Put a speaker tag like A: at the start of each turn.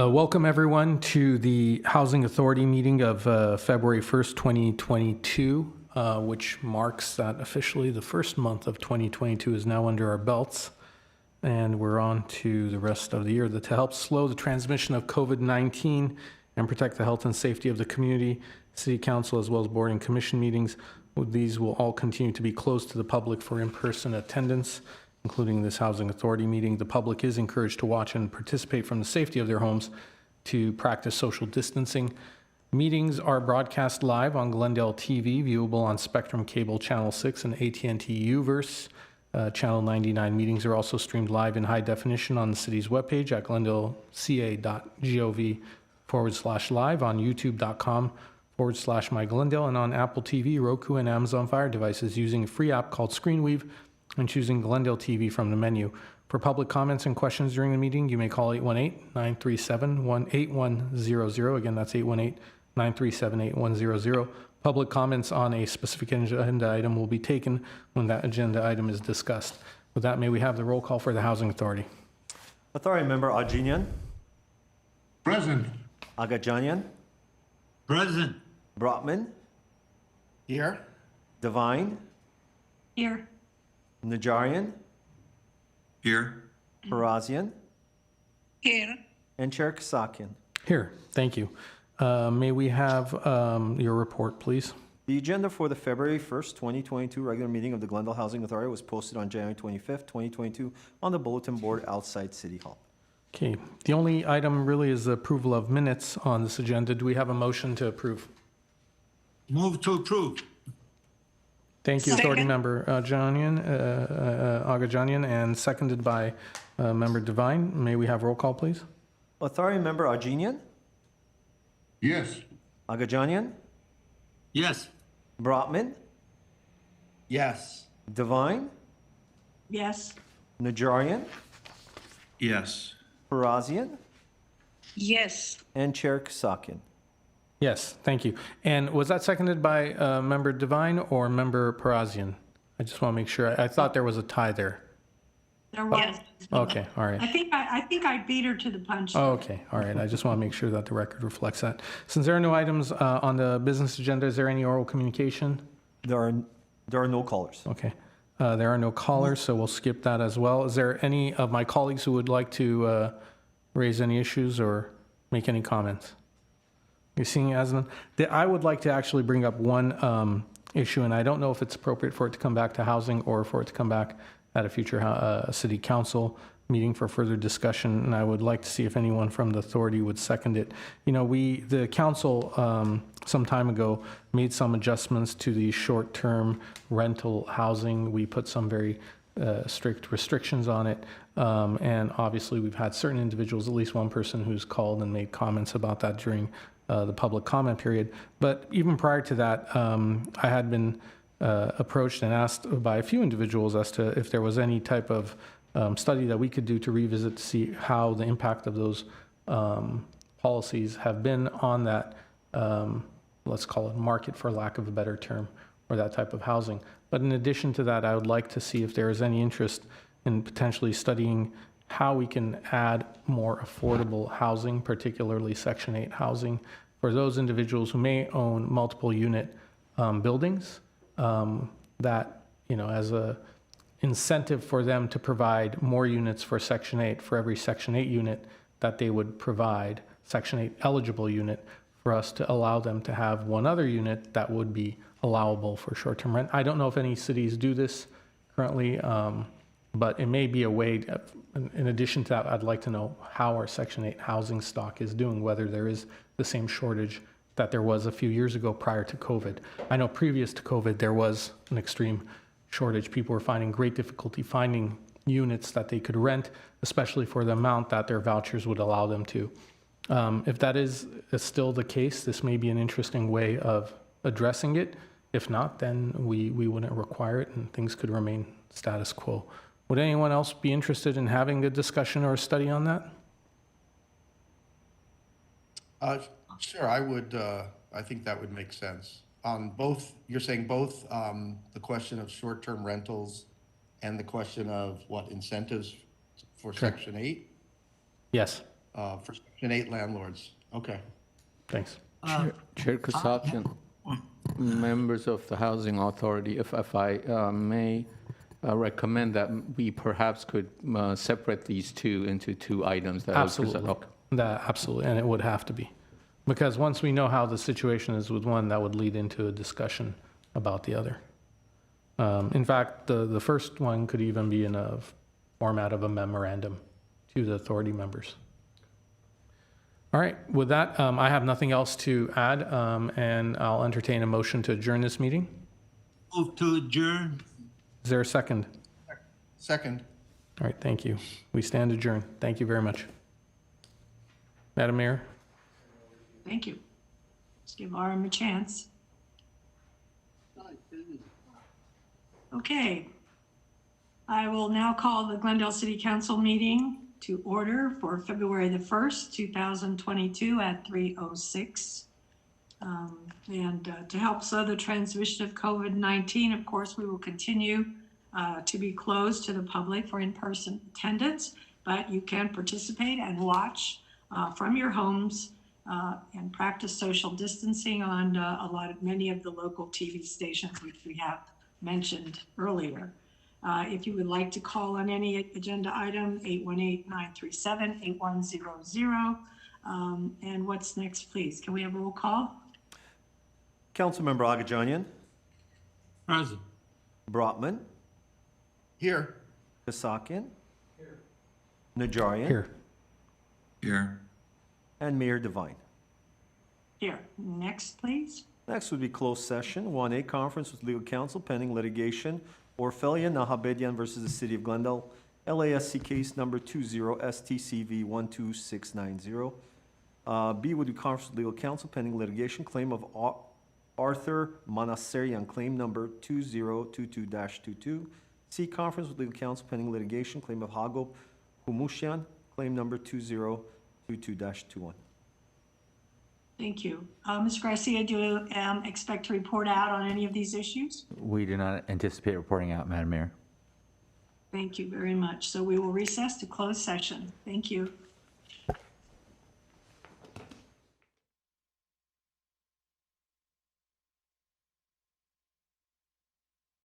A: Welcome everyone to the Housing Authority meeting of February 1st, 2022, which marks that officially the first month of 2022 is now under our belts. And we're on to the rest of the year. To help slow the transmission of COVID-19 and protect the health and safety of the community, City Council as well as Board and Commission meetings, these will all continue to be closed to the public for in-person attendance, including this Housing Authority meeting. The public is encouraged to watch and participate from the safety of their homes to practice social distancing. Meetings are broadcast live on Glendale TV, viewable on Spectrum Cable Channel 6 and AT&T Uverse. Channel 99 meetings are also streamed live in high definition on the city's webpage at glendaleca.gov/live, on youtube.com/myglendale, and on Apple TV, Roku, and Amazon Fire devices using a free app called ScreenWeave and choosing Glendale TV from the menu. For public comments and questions during the meeting, you may call 818-937-8100. Again, that's 818-937-8100. Public comments on a specific agenda item will be taken when that agenda item is discussed. With that, may we have the roll call for the Housing Authority?
B: Authority Member Ajinian.
C: Present.
B: Agajanian.
C: Present.
B: Brotman.
C: Here.
B: Devine.
D: Here.
B: Najarian.
C: Here.
B: Parazian.
D: Here.
B: And Chair Kasakian.
A: Here, thank you. May we have your report, please?
B: The agenda for the February 1st, 2022 regular meeting of the Glendale Housing Authority was posted on January 25th, 2022 on the bulletin board outside City Hall.
A: Okay, the only item really is the approval of minutes on this agenda. Do we have a motion to approve?
C: Move to approve.
A: Thank you,
D: Second.
A: Authority Member Agajanian, and seconded by Member Devine. May we have roll call, please?
B: Authority Member Ajinian.
C: Yes.
B: Agajanian.
C: Yes.
B: Brotman.
C: Yes.
B: Devine.
D: Yes.
B: Najarian.
C: Yes.
B: Parazian.
D: Yes.
B: And Chair Kasakian.
A: Yes, thank you. And was that seconded by Member Devine or Member Parazian? I just want to make sure. I thought there was a tie there.
D: There was.
A: Okay, all right.
D: I think I beat her to the punch.
A: Oh, okay, all right. I just want to make sure that the record reflects that. Since there are no items on the business agenda, is there any oral communication?
B: There are no callers.
A: Okay. There are no callers, so we'll skip that as well. Is there any of my colleagues who would like to raise any issues or make any comments? You're seeing as I would like to actually bring up one issue, and I don't know if it's appropriate for it to come back to housing or for it to come back at a future city council meeting for further discussion. And I would like to see if anyone from the authority would second it. You know, the council some time ago made some adjustments to the short-term rental housing. We put some very strict restrictions on it. And obviously we've had certain individuals, at least one person who's called and made comments about that during the public comment period. But even prior to that, I had been approached and asked by a few individuals as to if there was any type of study that we could do to revisit to see how the impact of those policies have been on that, let's call it market for lack of a better term, or that type of housing. But in addition to that, I would like to see if there is any interest in potentially studying how we can add more affordable housing, particularly Section 8 housing, for those individuals who may own multiple unit buildings, that, you know, as a incentive for them to provide more units for Section 8, for every Section 8 unit that they would provide, Section 8 eligible unit, for us to allow them to have one other unit that would be allowable for short-term rent. I don't know if any cities do this currently, but it may be a way. In addition to that, I'd like to know how our Section 8 housing stock is doing, whether there is the same shortage that there was a few years ago prior to COVID. I know previous to COVID, there was an extreme shortage. People were finding great difficulty finding units that they could rent, especially for the amount that their vouchers would allow them to. If that is still the case, this may be an interesting way of addressing it. If not, then we wouldn't require it and things could remain status quo. Would anyone else be interested in having a discussion or a study on that?
E: Sure, I would. I think that would make sense. On both, you're saying both the question of short-term rentals and the question of what incentives for
A: Sure.
E: Section 8?
A: Yes.
E: For Section Section 8 landlords. Okay.
A: Thanks.
F: Chair Kasakian, members of the Housing Authority, if I may recommend that we perhaps could separate these two into two items. That was
A: Absolutely.
F: okay.
A: Absolutely, and it would have to be. Because once we know how the situation is with one, that would lead into a discussion about the other. In fact, the first one could even be in a format of a memorandum to the authority members. All right, with that, I have nothing else to add, and I'll entertain a motion to adjourn this meeting.
C: Move to adjourn.
A: Is there a second?
E: Second.
A: All right, thank you. We stand adjourned. Thank you very much. Madam Mayor?
D: Thank you. Let's give RM a chance. Okay. I will now call the Glendale City Council meeting to order for February the 1st, 2022 at 3:06. And to help slow the transmission of COVID-19, of course, we will continue to be closed to the public for in-person attendance, but you can participate and watch from your homes and practice social distancing on many of the local TV stations, which we have mentioned earlier. If you would like to call on any agenda item, 818-937-8100. And what's next, please? Can we have a roll call?
B: Councilmember Agajanian,
C: Present.
B: Brotman,
E: Here.
B: Kasakian, Najarian,
A: Here.
C: Here.
B: and Mayor Devine.
D: Here. Next, please.
B: Next would be closed session, 1A, conference with legal counsel pending litigation, Orfelia Nahabedian versus the City of Glendale, LASC case number 20-STCV12690. B would be conference with legal counsel pending litigation, claim of Arthur Manasserian, claim number 2022-22. C, conference with legal counsel pending litigation, claim of Hago Humushian, claim number 2022-21.
D: Thank you. Ms. Garcia, do you expect to report out on any of these issues?
G: We do not anticipate reporting out, Madam Mayor.
D: Thank you very much. So we will recess to closed session. Thank you.